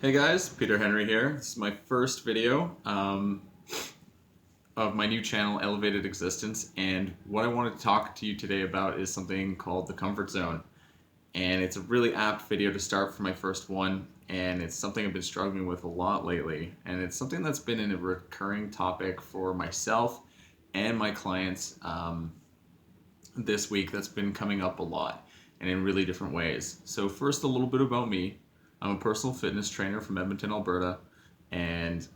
Hey guys, Peter Henry here. This is my first video of my new channel, Elevated Existence, and what I wanted to talk to you today about is something called the comfort zone. And it's a really apt video to start for my first one, and it's something I've been struggling with a lot lately, and it's something that's been a recurring topic for myself and my clients this week that's been coming up a lot and in really different ways. So first, a little bit about me. I'm a personal fitness trainer from Edmonton, Alberta, and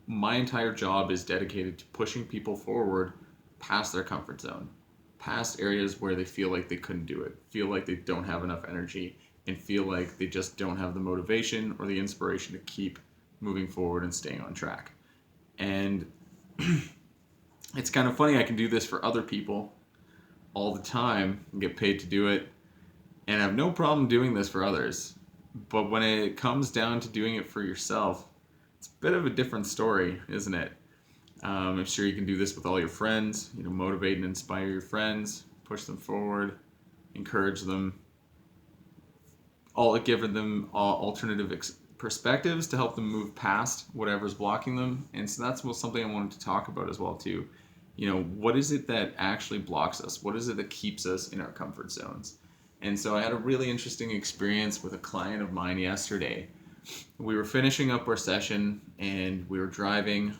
my entire job is dedicated to pushing people forward past their comfort zone, past areas where they feel like they couldn't do it, feel like they don't have enough energy, and feel like they just don't have the motivation or the inspiration to keep moving forward and staying on track. And it's kind of funny, I can do this for other people all the time and get paid to do it, and I have no problem doing this for others. But when it comes down to doing it for yourself, it's a bit of a different story, isn't it? I'm sure you can do this with all your friends, motivate and inspire your friends, push them forward, encourage them, all giving them alternative perspectives to help them move past whatever's blocking them. And so that's something I wanted to talk about as well too. What is it that actually blocks us? What is it that keeps us in our comfort zones? And so I had a really interesting experience with a client of mine yesterday. We were finishing up our session and we were driving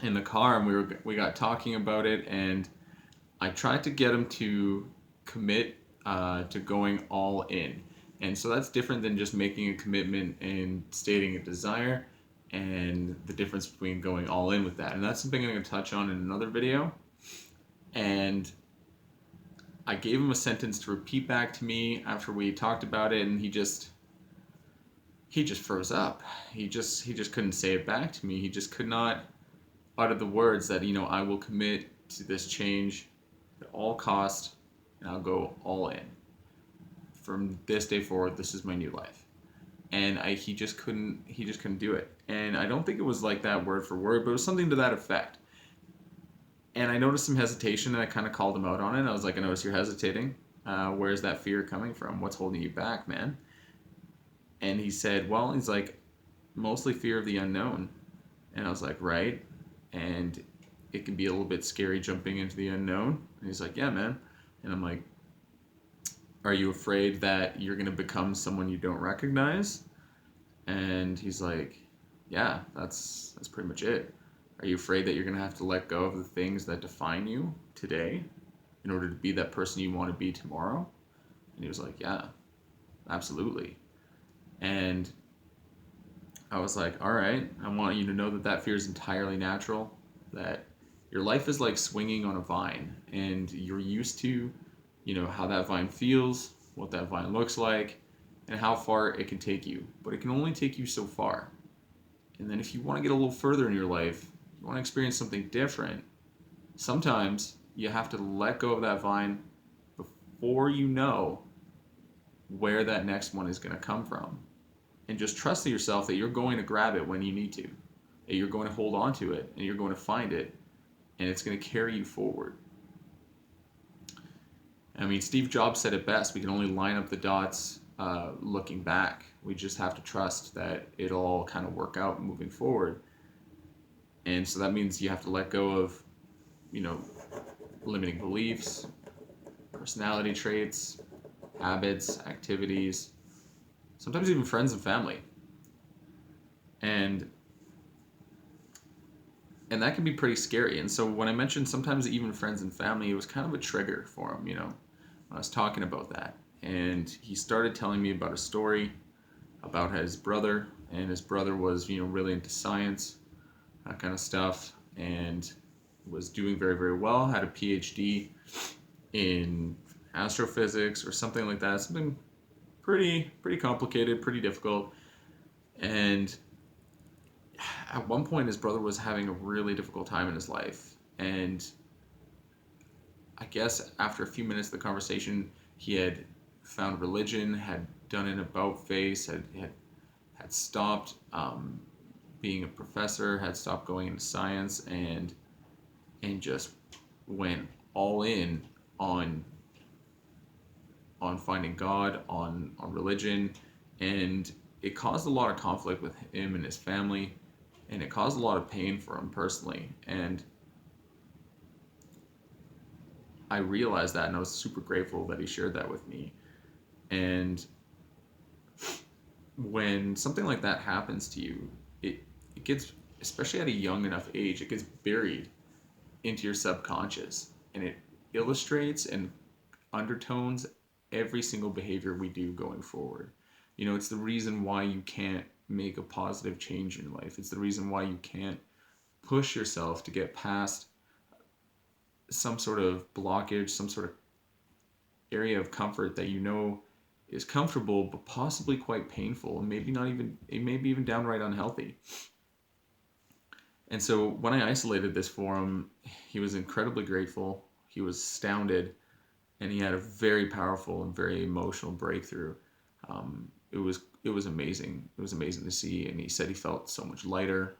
in the car, and we got talking about it, and I tried to get him to commit to going all in. And so that's different than just making a commitment and stating a desire, and the difference between going all in with that. And that's something I'm going to touch on in another video. And I gave him a sentence to repeat back to me after we talked about it, and he just froze up. He just couldn't say it back to me. He just could not utter the words that, I will commit to this change at all cost, and I'll go all in. From this day forward, this is my new life. And he just couldn't do it. And I don't think it was like that word for word, but it was something to that effect. And I noticed some hesitation, and I kind of called him out on it. I was like, I noticed you're hesitating. Where's that fear coming from? What's holding you back, man? And he said, well, he's like, mostly fear of the unknown. And I was like, right. And it can be a little bit scary jumping into the unknown. And he's like, yeah, man. And I'm like, are you afraid that you're going to become someone you don't recognize? And he's like, yeah, that's pretty much it. Are you afraid that you're going to have to let go of the things that define you today in order to be that person you want to be tomorrow? And he was like, yeah, absolutely. And I was like, all right, I want you to know that fear is entirely natural, that your life is like swinging on a vine, and you're used to, how that vine feels, what that vine looks like, and how far it can take you. But it can only take you so far. And then if you want to get a little further in your life, you want to experience something different, sometimes you have to let go of that vine before you know where that next one is going to come from. And just trust in yourself that you're going to grab it when you need to, that you're going to hold on to it, and you're going to find it, and it's going to carry you forward. I mean, Steve Jobs said it best: we can only line up the dots looking back. We just have to trust that it'll all kind of work out moving forward. And so that means you have to let go of, limiting beliefs, personality traits, habits, activities, sometimes even friends and family. And that can be pretty scary. And so when I mentioned sometimes even friends and family, it was kind of a trigger for him, when I was talking about that. And he started telling me about a story about his brother, and his brother was, really into science, that kind of stuff, and was doing very, very well, had a PhD in astrophysics or something like that, something pretty complicated, pretty difficult. And at one point his brother was having a really difficult time in his life, and I guess after a few minutes of the conversation, he had found religion, had done an about face, had stopped being a professor, had stopped going into science, and just went all in on finding God, on religion, and it caused a lot of conflict with him and his family, and it caused a lot of pain for him personally. And I realized that, and I was super grateful that he shared that with me. And when something like that happens to you, it gets, especially at a young enough age, it gets buried into your subconscious, and it illustrates and undertones every single behavior we do going forward. You know, it's the reason why you can't make a positive change in your life. It's the reason why you can't push yourself to get past some sort of blockage, some sort of area of comfort that you know is comfortable but possibly quite painful, and maybe not even, it may be even downright unhealthy. And so when I isolated this for him, he was incredibly grateful. He was astounded, and he had a very powerful and very emotional breakthrough. It was amazing. It was amazing to see, and he said he felt so much lighter,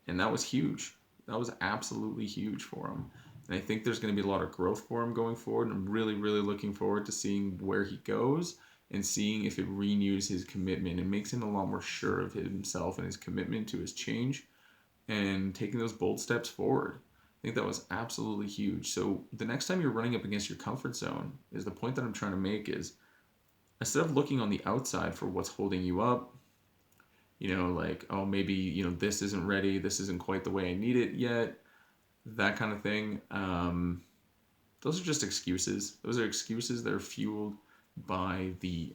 and that was huge. That was absolutely huge for him. And I think there's going to be a lot of growth for him going forward. And I'm really, really looking forward to seeing where he goes and seeing if it renews his commitment and makes him a lot more sure of himself and his commitment to his change and taking those bold steps forward. I think that was absolutely huge. So the next time you're running up against your comfort zone, is the point that I'm trying to make is, instead of looking on the outside for what's holding you up, you know, like, oh, maybe, you know, this isn't ready, this isn't quite the way I need it yet, that kind of thing. Those are just excuses. Those are excuses that are fueled by the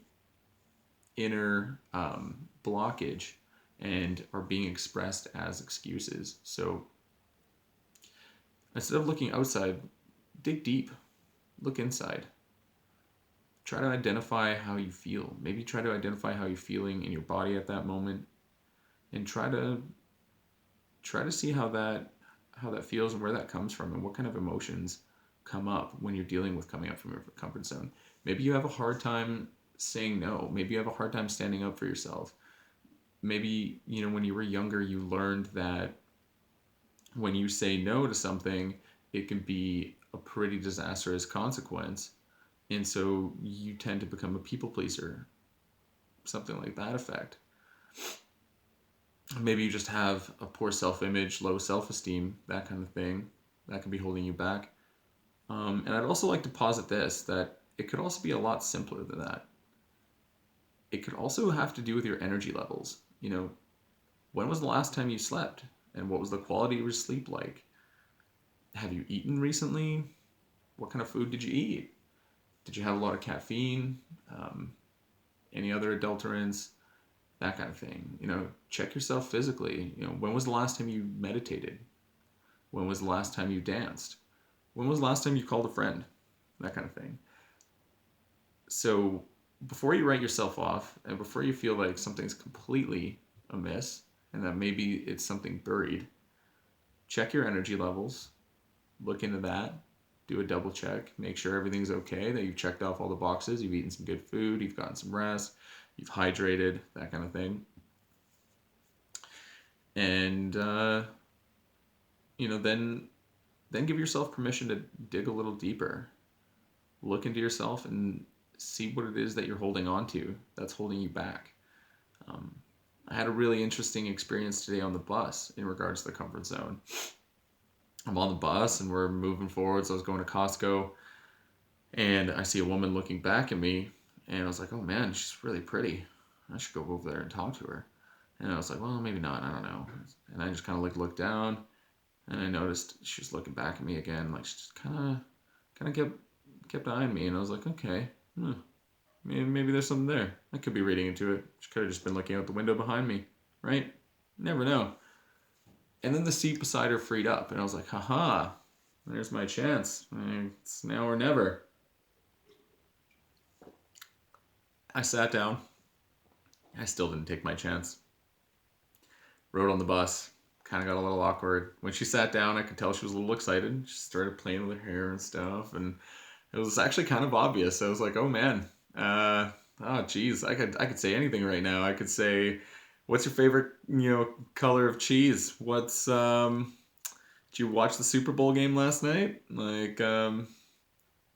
inner blockage and are being expressed as excuses. So instead of looking outside, dig deep, look inside. Try to identify how you feel. Maybe try to identify how you're feeling in your body at that moment, and try to see how that feels and where that comes from and what kind of emotions come up when you're dealing with coming up from your comfort zone. Maybe you have a hard time saying no. Maybe you have a hard time standing up for yourself. Maybe, you know, when you were younger, you learned that when you say no to something, it can be a pretty disastrous consequence. And so you tend to become a people pleaser, something like that effect. Maybe you just have a poor self-image, low self-esteem, that kind of thing. That can be holding you back. And I'd also like to posit this, that it could also be a lot simpler than that. It could also have to do with your energy levels. You know, when was the last time you slept? And what was the quality of your sleep like? Have you eaten recently? What kind of food did you eat? Did you have a lot of caffeine? Any other adulterants? That kind of thing. You know, check yourself physically. You know, when was the last time you meditated? When was the last time you danced? When was the last time you called a friend? That kind of thing. So before you write yourself off, and before you feel like something's completely amiss and that maybe it's something buried, check your energy levels, look into that, do a double check, make sure everything's okay, that you've checked off all the boxes, you've eaten some good food, you've gotten some rest, you've hydrated, that kind of thing. And you know, then give yourself permission to dig a little deeper. Look into yourself and see what it is that you're holding on to that's holding you back. I had a really interesting experience today on the bus in regards to the comfort zone. I'm on the bus and we're moving forward. So I was going to Costco and I see a woman looking back at me, and I was like, oh man, she's really pretty. I should go over there and talk to her. And I was like, well, maybe not. I don't know. And I just kind of looked down, and I noticed she was looking back at me again. Like, she just kind of kept eyeing me. And I was like, okay, maybe there's something there. I could be reading into it. She could have just been looking out the window behind me, right? Never know. And then the seat beside her freed up, and I was like, haha, there's my chance. It's now or never. I sat down. I still didn't take my chance. Rode on the bus. Kind of got a little awkward. When she sat down, I could tell she was a little excited. She started playing with her hair and stuff, and it was actually kind of obvious. I was like, oh man, oh geez, I could say anything right now. I could say, what's your favorite, color of cheese? Did you watch the Super Bowl game last night? Like,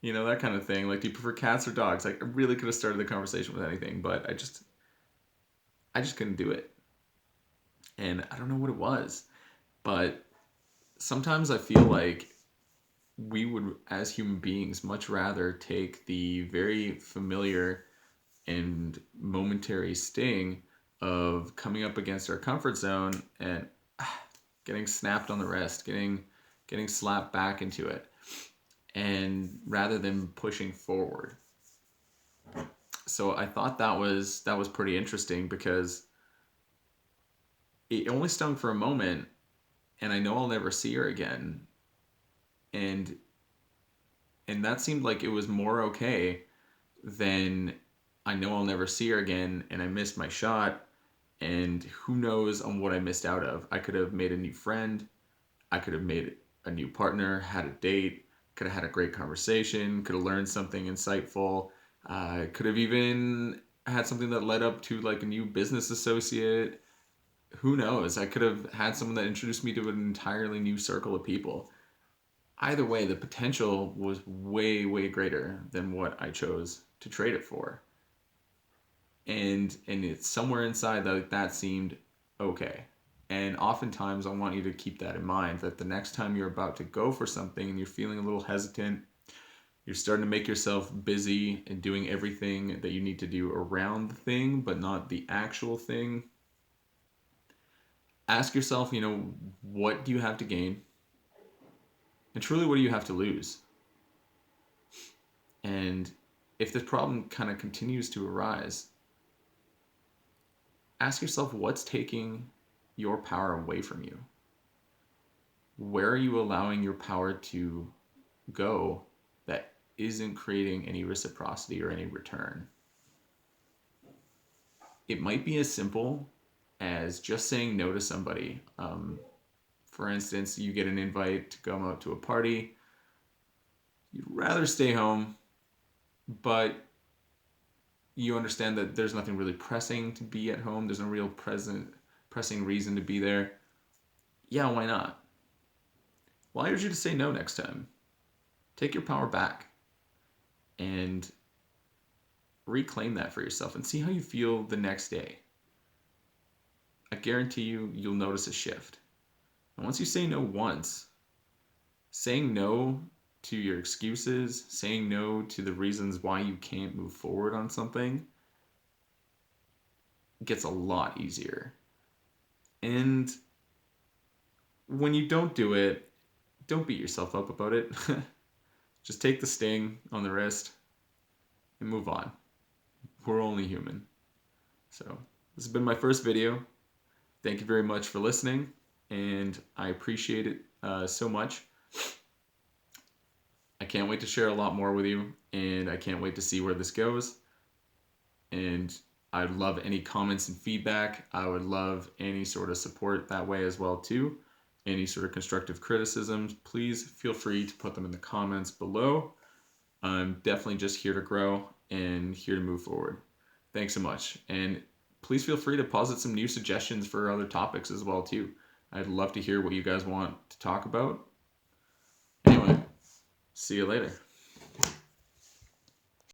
You know, that kind of thing. Like, do you prefer cats or dogs? Like, I really could have started the conversation with anything, but I just couldn't do it. And I don't know what it was, but sometimes I feel like we would, as human beings, much rather take the very familiar and momentary sting of coming up against our comfort zone and getting snapped on the wrist, getting slapped back into it, and rather than pushing forward. So I thought that was pretty interesting because it only stung for a moment, and I know I'll never see her again, and that seemed like it was more okay than I know I'll never see her again, and I missed my shot, and who knows on what I missed out of. I could have made a new friend, I could have made a new partner, had a date, could have had a great conversation, could have learned something insightful, could have even had something that led up to like a new business associate. Who knows? I could have had someone that introduced me to an entirely new circle of people. Either way, the potential was way, way greater than what I chose to trade it for. And it's somewhere inside that seemed okay. And oftentimes I want you to keep that in mind, that the next time you're about to go for something and you're feeling a little hesitant, you're starting to make yourself busy and doing everything that you need to do around the thing but not the actual thing. Ask yourself, what do you have to gain, and truly, what do you have to lose? And if this problem kind of continues to arise, ask yourself, what's taking your power away from you? Where are you allowing your power to go that isn't creating any reciprocity or any return? It might be as simple as just saying no to somebody. For instance, you get an invite to go out to a party. You'd rather stay home, but you understand that there's nothing really pressing to be at home. There's no real pressing reason to be there. Yeah, why not? Well, I urge you to say no next time. Take your power back and reclaim that for yourself and see how you feel the next day. I guarantee you'll notice a shift. And once you say no once, saying no to your excuses, saying no to the reasons why you can't move forward on something gets a lot easier. And when you don't do it, don't beat yourself up about it. Just take the sting on the wrist and move on. We're only human. So this has been my first video. Thank you very much for listening, and I appreciate it so much. I can't wait to share a lot more with you, and I can't wait to see where this goes. And I'd love any comments and feedback. I would love any sort of support that way as well too. Any sort of constructive criticisms, please feel free to put them in the comments below. I'm definitely just here to grow and here to move forward. Thanks so much. And please feel free to posit some new suggestions for other topics as well too. I'd love to hear what you guys want to talk about. Anyway, see you later.